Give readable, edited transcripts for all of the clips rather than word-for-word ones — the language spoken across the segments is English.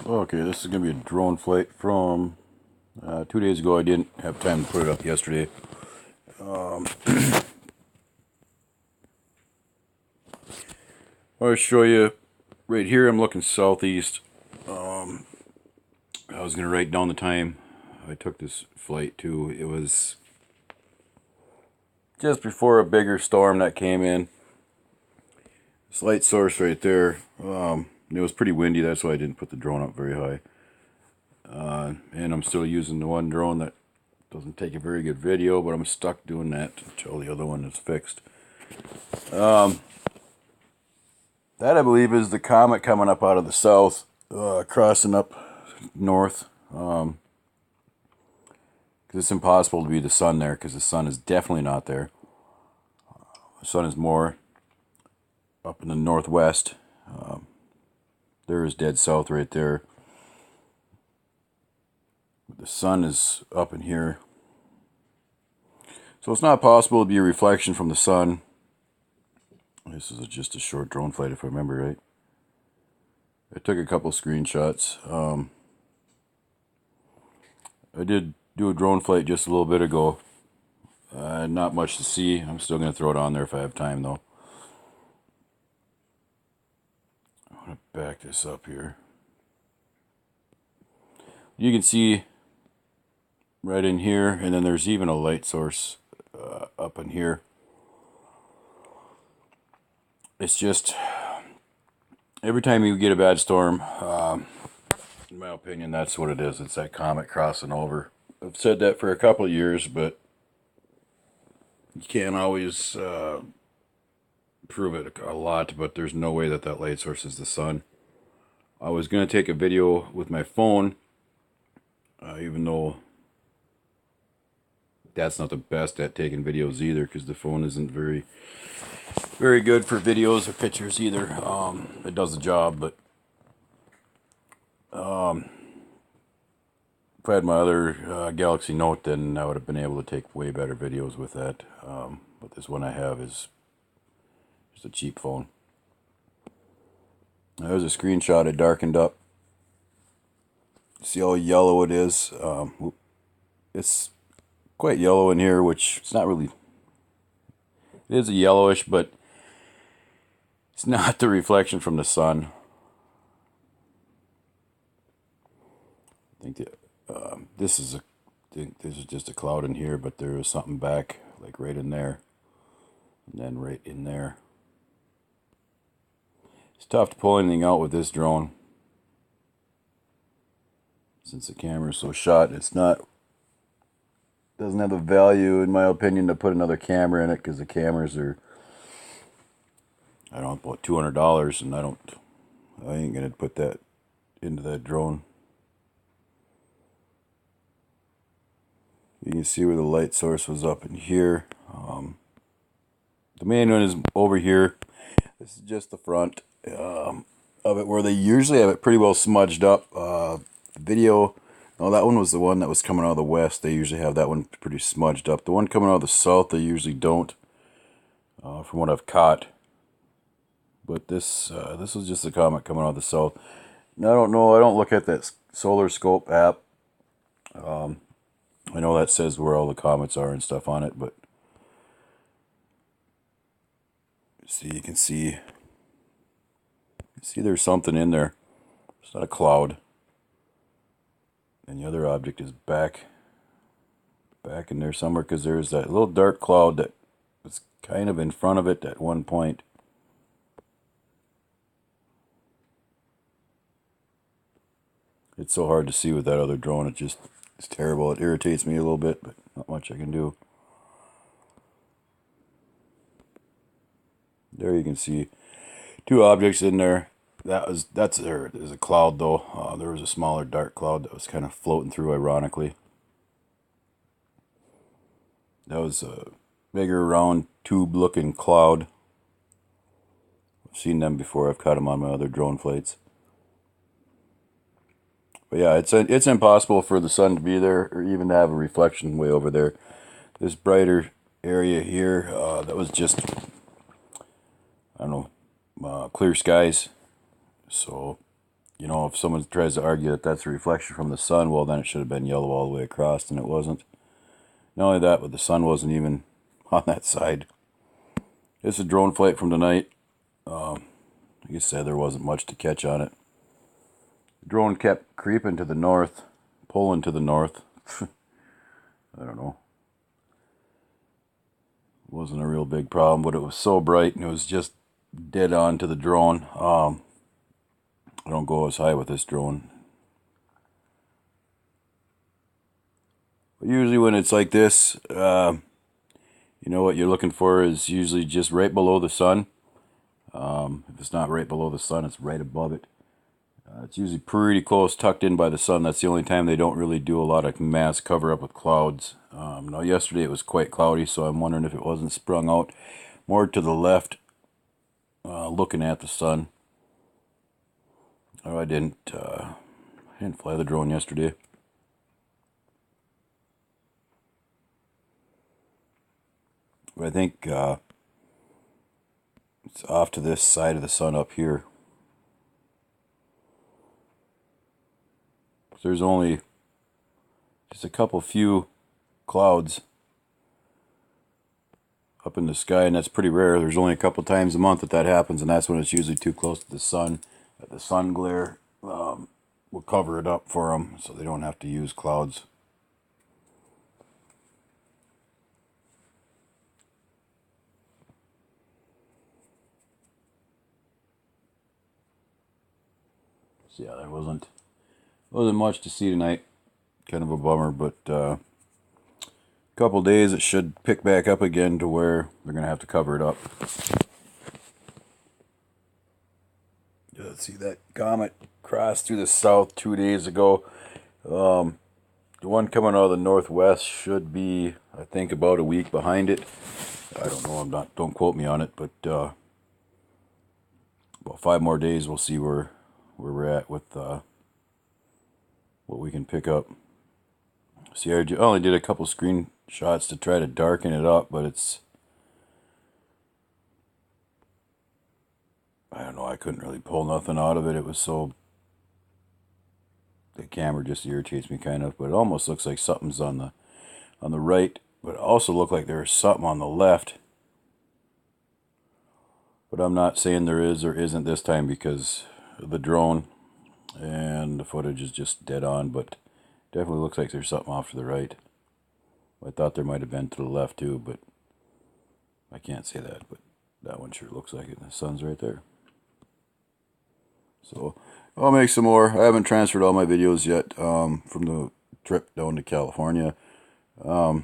Okay, this is going to be a drone flight from 2 days ago. I didn't have time to put it up yesterday. I'll show you right here. I'm looking southeast. I was going to write down the time I took this flight to. It was just before a bigger storm that came in. This light source right there. It was pretty windy. That's why I didn't put the drone up very high. And I'm still using the one drone that doesn't take a very good video, but I'm stuck doing that until the other one is fixed. That, I believe, is the comet coming up out of the south, crossing up north. Because it's impossible to be the sun there, because the sun is definitely not there. The sun is more up in the northwest. There is dead south right there. The sun is up in here. So it's not possible to be a reflection from the sun. This is just a short drone flight, if I remember right. I took a couple screenshots. I did do a drone flight just a little bit ago. Not much to see. I'm still going to throw it on there if I have time, though. I'm going to back this up here. You can see right in here, and then there's even a light source up in here. It's just, every time you get a bad storm, in my opinion, that's what it is. It's that comet crossing over. I've said that for a couple of years, but you can't always prove it a lot, but there's no way that that light source is the sun. I was going to take a video with my phone, even though that's not the best at taking videos either, because the phone isn't very good for videos or pictures either. It does the job, but if I had my other Galaxy Note, then I would have been able to take way better videos with that. But this one I have is just a cheap phone. There's a screenshot I darkened up. See how yellow it is? It's quite yellow in here, which it's not really. It is a yellowish, but it's not the reflection from the sun. I think that this is just a cloud in here, but there is something back, like right in there, and then right in there. It's tough to pull anything out with this drone, since the camera is so shot. Doesn't have the value, in my opinion, to put another camera in it, because the cameras are, I don't know, about $200, and I ain't gonna put that into that drone. You can see where the light source was up in here. The main one is over here. This is just the front of it, where they usually have it pretty well smudged up. The video, no, that one was the one that was coming out of the west. They usually have that one pretty smudged up. The one coming out of the south, they usually don't, from what I've caught. But this was just the comet coming out of the south. And I don't know. I don't look at that Solar Scope app. I know that says where all the comets are and stuff on it, but see, you can see there's something in there. It's not a cloud. And the other object is back in there somewhere, because there's that little dark cloud that was kind of in front of it at one point. It's so hard to see with that other drone. It's terrible. It irritates me a little bit, but not much I can do. There you can see two objects in there. That's there. There's a cloud though. There was a smaller dark cloud that was kind of floating through, ironically. That was a bigger, round, tube-looking cloud. I've seen them before. I've caught them on my other drone flights. But yeah, it's impossible for the sun to be there, or even to have a reflection way over there. This brighter area here, that was just, I don't know, clear skies. So you know, if someone tries to argue that that's a reflection from the sun, well, then it should have been yellow all the way across, and it wasn't. Not only that, but the sun wasn't even on that side. This is a drone flight from tonight. Like I said, there wasn't much to catch on it. The drone kept creeping to the north, pulling to the north. I don't know. It wasn't a real big problem, but it was so bright and it was just dead on to the drone. I don't go as high with this drone. But usually when it's like this, you know what you're looking for is usually just right below the sun. If it's not right below the sun, it's right above it. It's usually pretty close, tucked in by the sun. That's the only time they don't really do a lot of mass cover up with clouds. Now yesterday it was quite cloudy, so I'm wondering if it wasn't sprung out more to the left, looking at the sun. Oh, I didn't fly the drone yesterday. But I think it's off to this side of the sun up here. There's only just a couple few clouds up in the sky, and that's pretty rare. There's only a couple times a month that happens, and that's when it's usually too close to the sun. The sun glare will cover it up for them, so they don't have to use clouds. So yeah, there wasn't much to see tonight. Kind of a bummer, but a couple days it should pick back up again to where they're gonna have to cover it up. Let's see, that comet crossed through the south 2 days ago. The one coming out of the northwest should be, I think, about a week behind it. I don't know. Don't quote me on it, but about 5 more days, we'll see where we're at with what we can pick up. See, I only did a couple screenshots to try to darken it up, but it's, I don't know, I couldn't really pull nothing out of it. It was so, the camera just irritates me kind of, but it almost looks like something's on the right, but it also looked like there's something on the left. But I'm not saying there is or isn't this time because of the drone, and the footage is just dead on, but definitely looks like there's something off to the right. I thought there might have been to the left too, but I can't say that, but that one sure looks like it. The sun's right there. So I'll make some more. I haven't transferred all my videos yet from the trip down to California. I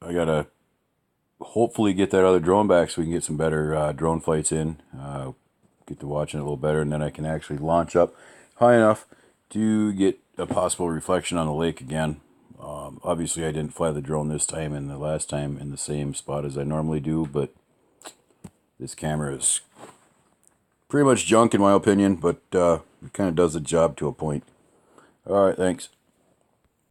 gotta hopefully get that other drone back so we can get some better drone flights in. Get to watching it a little better, and then I can actually launch up high enough to get a possible reflection on the lake again. Obviously I didn't fly the drone this time and the last time in the same spot as I normally do, but this camera is pretty much junk in my opinion, but it kind of does the job to a point. Alright, thanks.